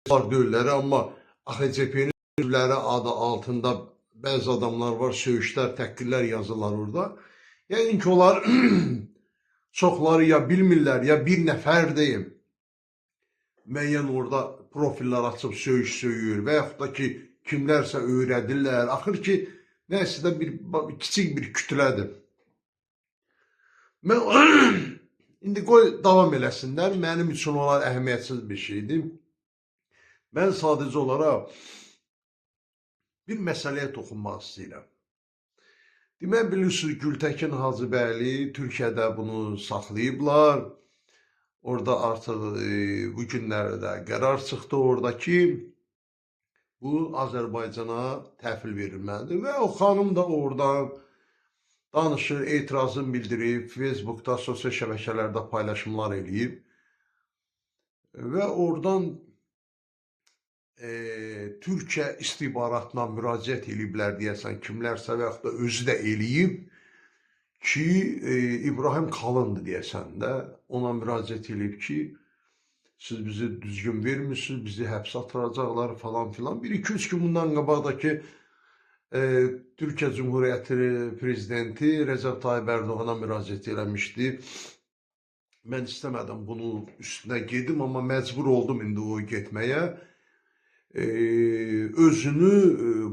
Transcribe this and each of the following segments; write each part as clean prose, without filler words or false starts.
deyirlər, amma AXCP-nin üzvləri adı altında bəzi adamlar var, söyüşlər, təhqirlər yazırlar orada. Yəqin ki, onlar çoxları ya bilmirlər, ya bir nəfər deyim, müəyyən orada profillər açıb söyüş söyür və yaxud da ki, kimlərsə öyrədirlər. Axır ki, nəsə də bir kiçik bir kütlədir. Mən indi qoy davam eləsinlər. Mənim üçün onlar əhəmiyyətsiz bir şeydir. Mən sadəcə olaraq bir məsələyə toxunmaq istəyirəm. Demək bilirsiniz, Gültəkin Hacıbəyli Türkiyədə bunu saxlayıblar. Orada artıq bu günlərdə qərar çıxdı orada ki, bu Azərbaycana təhvil verilməlidir. Və o xanım da oradan danışır, etirazını bildirib, Facebookda, sosial şəbəkələrdə paylaşımlar eləyib. Və oradan Türkiyə istihbaratına müraciət eləyiblər deyəsən, kimlərsə və yaxud da özü də eləyib ki, İbrahim Kalındır deyəsən də, ona müraciət eləyib ki, siz bizi düzgün vermirsiniz, bizi həbsə atıracaqlar falan filan. 1-2-3 gün bundan qabaqdakı Türkiyə Cumhuriyyəti Prezidenti Rəcəb Tayyip Ərdoğana müraciət eləmişdi. Mən istəmədim bunun üstünə gedim, amma məcbur oldum indi o getməyə. Özünü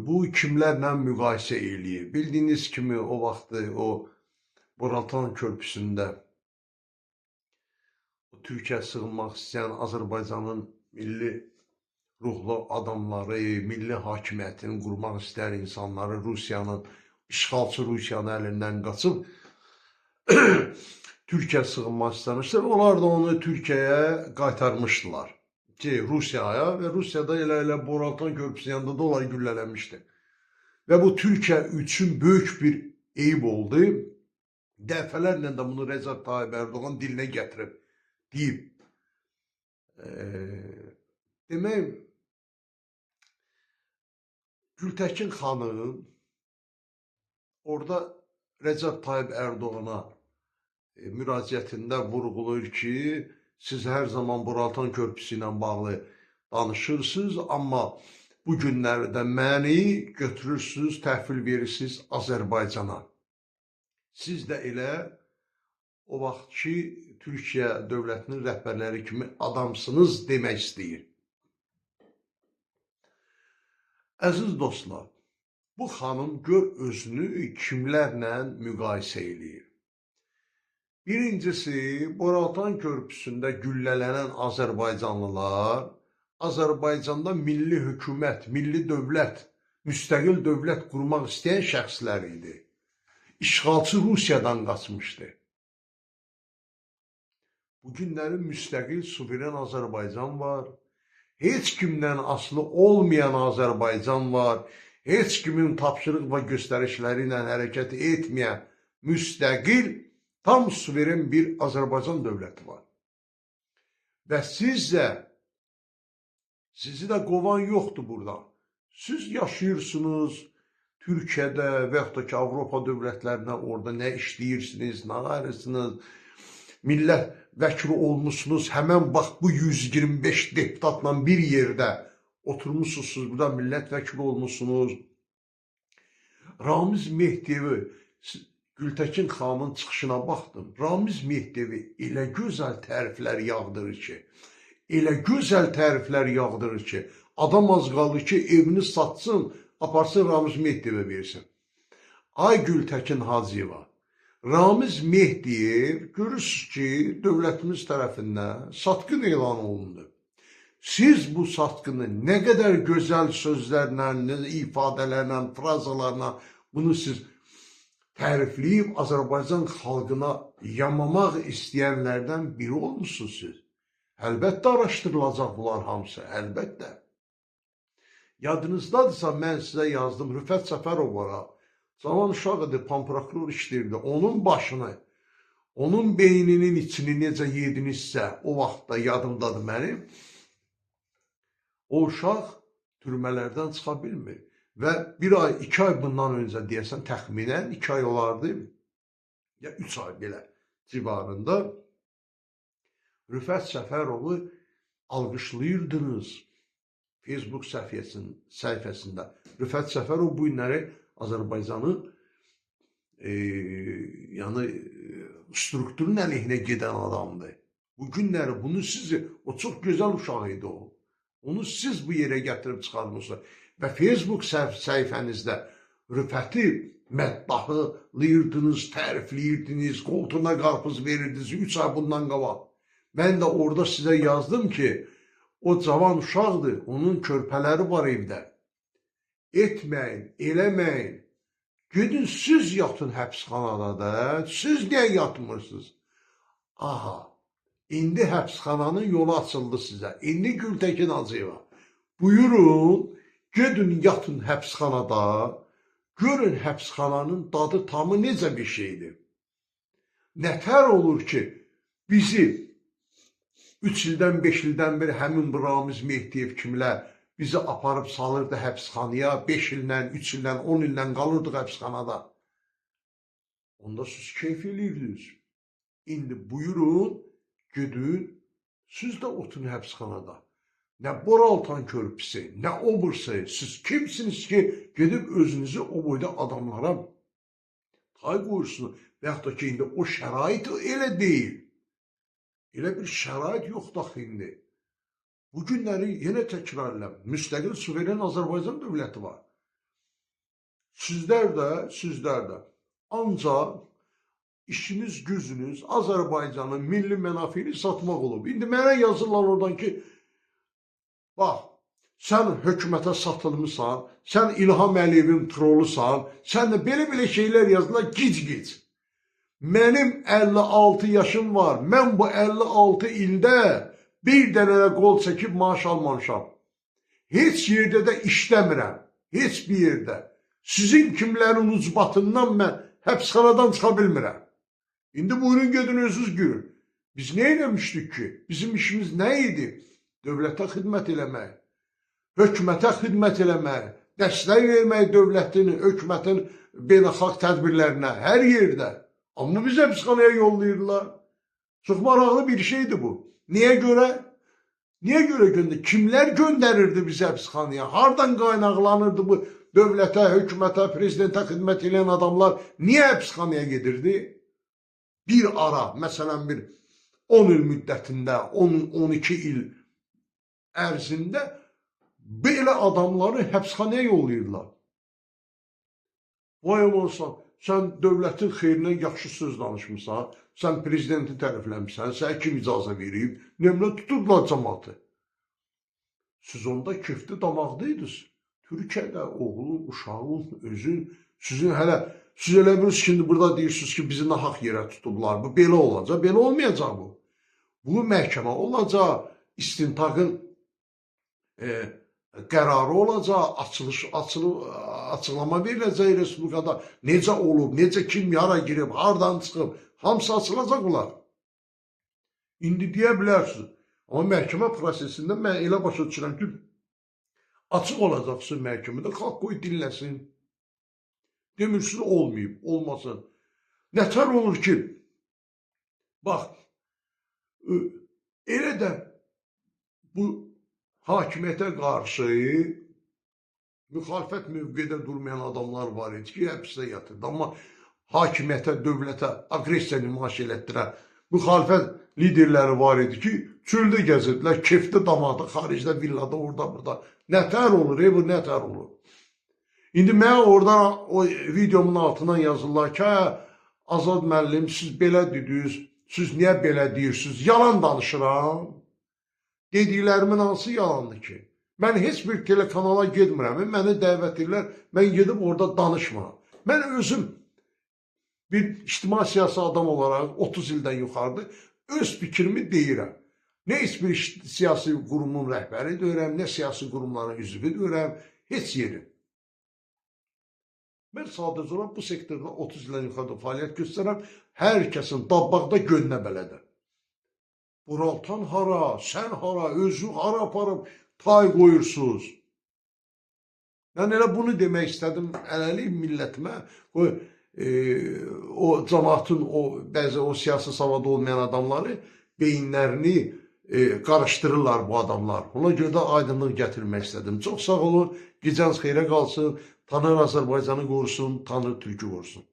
bu kimlərlə müqayisə eləyir. Bildiyiniz kimi o vaxtı o Boraltan körpüsündə Türkiyə sığınmaq istəyən Azərbaycanın milli ruhlu adamları, milli hakimiyyətini qurmaq istəyən insanları Rusiyanın, işğalçı Rusiyanın əlindən qaçıb Türkiyə sığınmaq istəmişlər. Onlar da onu Türkiyəyə qaytarmışdılar ki, Rusiyaya və Rusiyada elə Boraltan körpüsünün yanında da onlar güllələnmişdi. Və bu Türkiyə üçün böyük bir eyib oldu. Dəfələrlə də bunu Rəcəb Tayyip Ərdoğan dilinə gətirib, deyib. Demək, Gültəkin xanım orada Rəcəb Tayyip Ərdoğana müraciətində vurğulayır ki, siz hər zaman Boraltan körpüsü ilə bağlı danışırsınız, amma bu günlərdə məni götürürsünüz, təhvil verirsiniz Azərbaycana. Siz də elə o vaxtki Türkiyə dövlətinin rəhbərləri kimi adamsınız demək istəyir. Əziz dostlar, bu xanım gör özünü kimlərlə müqayisə eləyir. Birincisi, Boraltan körpüsündə güllələnən Azərbaycanlılar Azərbaycanda milli hökumət, milli dövlət, müstəqil dövlət qurmaq istəyən şəxslər idi. İşğalçı Rusiyadan qaçmışdı. Bu günlərin müstəqil, suveren Azərbaycan var. Heç kimdən asılı olmayan Azərbaycan var. Heç kimin tapşırıq və göstərişləri ilə hərəkət etməyən müstəqil, tam suveren bir Azərbaycan dövləti var. Və sizi də qovan yoxdur buradan. Siz yaşayırsınız Türkiyədə və yaxud da ki, Avropa dövlətlərinə orada nə işləyirsiniz, nə ayrısınız, millət vəkili olmuşsunuz, həmən bax bu 125 deputatla bir yerdə oturmuşsunuz, burada millət vəkili olmuşsunuz. Ramiz Mehdiyevi, Gültəkin xanımın çıxışına baxdım. Ramiz Mehdiyevi elə gözəl təriflər yağdırır ki, adam az qalır ki, evini satsın, aparsın Ramiz Mehdiyevi versin. Ay Gültəkin Hacıyeva, Ramiz Mehdiyev görürsünüz ki, dövlətimiz tərəfindən satqın elan olundu. Siz bu satqını nə qədər gözəl sözlərlə, ifadələrlə, frazalarla bunu siz tərifləyib Azərbaycan xalqına yamamaq istəyənlərdən biri olmuşsunuz siz. Əlbəttə araşdırılacaq bunlar hamısı, əlbəttə. Yadınızdadırsa, mən sizə yazdım, Rüfət Səfərov var. Zaman uşaq idi, pamprokuror işləyirdi. Onun başını, onun beyninin içini necə yedinizsə, o vaxtda yadımdadır mənim. O uşaq türmələrdən çıxa bilmir. Və 1 ay, 2 ay bundan öncə deyəsən, təxminən 2 ay olardı, ya 3 ay belə civarında Rüfət Səfərovu alqışlayırdınız. Facebook səhifəsində Rüfət Səfərov bu günləri Azərbaycanın yəni strukturun əleyhinə gedən adamdır. Bu günləri bunu o çox gözəl uşaq idi o. Onu siz bu yerə gətirib çıxarmışsınız. Və Facebook səhifənizdə Rüfəti məddahlayırdınız, tərifləyirdiniz, qoltuğuna qarpız verirdiniz 3 ay bundan qabaq. Mən də orada sizə yazdım ki, o cavan uşaqdır, onun körpələri var evdə. Etməyin, eləməyin. Gedin siz yatın həbsxanada da, siz niyə yatmırsınız? Aha, indi həbsxananın yolu açıldı sizə. İndi Gültəkin Hacıyeva. Buyurun, gedin yatın həbsxanada, görün həbsxananın dadı tamı necə bir şeydir. Nətər olur ki, bizi 3 ildən, 5 ildən beri həmin bu Ramiz Mehdiyev kimlər bizi aparıb salırdı həbsxanaya, 5 illə, 3 illə, 10 illə qalırdıq həbsxanada. Onda siz keyf edirdiniz. İndi buyurun, gedin, siz də oturun həbsxanada. Nə Boraltan körpüsü, nə o bursa, siz kimsiniz ki, gedib özünüzü o boyda adamlara tay qoyursunuz. Və yaxud da ki, indi o şərait elə deyil. Elə bir şərait yoxdur axı indi. Bu günləri yenə təkrarlayım. Müstəqil suveren Azərbaycan dövləti var. Sizlər də ancaq işiniz, gücünüz Azərbaycanın milli mənafeyini satmaq olub. İndi mənə yazırlar oradan ki, bax, sən hökumətə satılmışsan, sən İlham Əliyevin trolusan, sən də belə şeylər yazdılar, gic. Mənim 56 yaşım var, mən bu 56 ildə bir dənə qol çəkib maaş almamışam. Heç yerdə də işləmirəm, heç bir yerdə. Sizin kimlərin ucbatından mən həbsxanadan çıxa bilmirəm. İndi buyurun gedin özünüz görün. Biz nə eləmişdik ki? Bizim işimiz nə idi? Dövlətə xidmət eləmək, hökumətə xidmət eləmək, dəstək vermək dövlətin, hökumətin beynəlxalq tədbirlərinə, hər yerdə. Amma biz həbsxanaya yollayırlar. Çox maraqlı bir şeydir bu. Niyə görə? Niyə görə göndərir? Kimlər göndərirdi bizi həbsxanaya? Hardan qaynaqlanırdı bu dövlətə, hökumətə, prezidentə xidmət edən adamlar? Niyə həbsxanaya gedirdi? Bir ara, məsələn bir 10 il müddətində, 10-12 il ərzində belə adamları həbsxanaya yollayırlar. Vay olsan, sən dövlətin xeyrinə yaxşı söz danışmışsan, sən prezidenti tərəfləmişsən, sən kim icazə verib, nömrə tutublar cəmatı. Siz onda kefti damaqdaydınız. Türkiyədə oğlun, uşağın, özün, siz elə bilirsiniz ki, burada deyirsiniz ki, bizi nahaq yerə tutublar, bu belə olacaq, belə olmayacaq bu. Bu məhkəmə olacaq, istintaqın qərarı olacaq, açıqlama veriləcək Respublikada. Necə olub, necə kim yara girib, hardan çıxıb, hamısı açılacaq olar. İndi deyə bilərsiniz. Amma məhkəmə prosesində mən elə başa düşürəm ki, açıq olacaqsın məhkəmədə, xalq qoy dinləsin. Demirsiniz, olmayıb, olmasın. Nətər olur ki, bax, elə də bu hakimiyyətə qarşı müxalifət mövqedə durmayan adamlar var idi ki, həbsdə yatırdı. Amma hakimiyyətə, dövlətə agresiya nümayiş elətdirən müxalifət liderləri var idi ki, çöldə gəzirdilər, kefdə damaqda, xaricdə, villada, orada, burada. Nətər olur, bu nətər olur? İndi mən oradan o videomun altından yazırlar ki, Azad müəllim, siz belə dediniz, siz niyə belə deyirsiniz? Yalan danışıram. Dediklərimin hansı yalandır ki? Mən heç bir telekanala getmirəm, məni dəvət edirlər, mən gedib orada danışmıram. Mən özüm bir ictimai siyasi adam olaraq 30 ildən yuxarıdır, öz fikrimi deyirəm. Nə heç bir siyasi qurumun rəhbəri deyirəm, nə siyasi qurumların üzvü deyirəm, heç yeri. Mən sadəcə olaraq bu sektorda 30 ildən yuxarıda fəaliyyət göstərəm, hər kəsin dabbaqda gönlünə bələdir. Boraltan hara, sən hara, özü hara aparıb tay qoyursunuz. Yəni elə bunu demək istədim, ələlik millətimə, o cəmaatın, bəzi o siyasi savadı olmayan adamları beyinlərini qarışdırırlar bu adamlar. Ona görə də aydınlıq gətirmək istədim. Çox sağ olun, gecəniz xeyrə qalsın. Tanrı Azərbaycanı qorusun, Tanrı Türkü qorusun.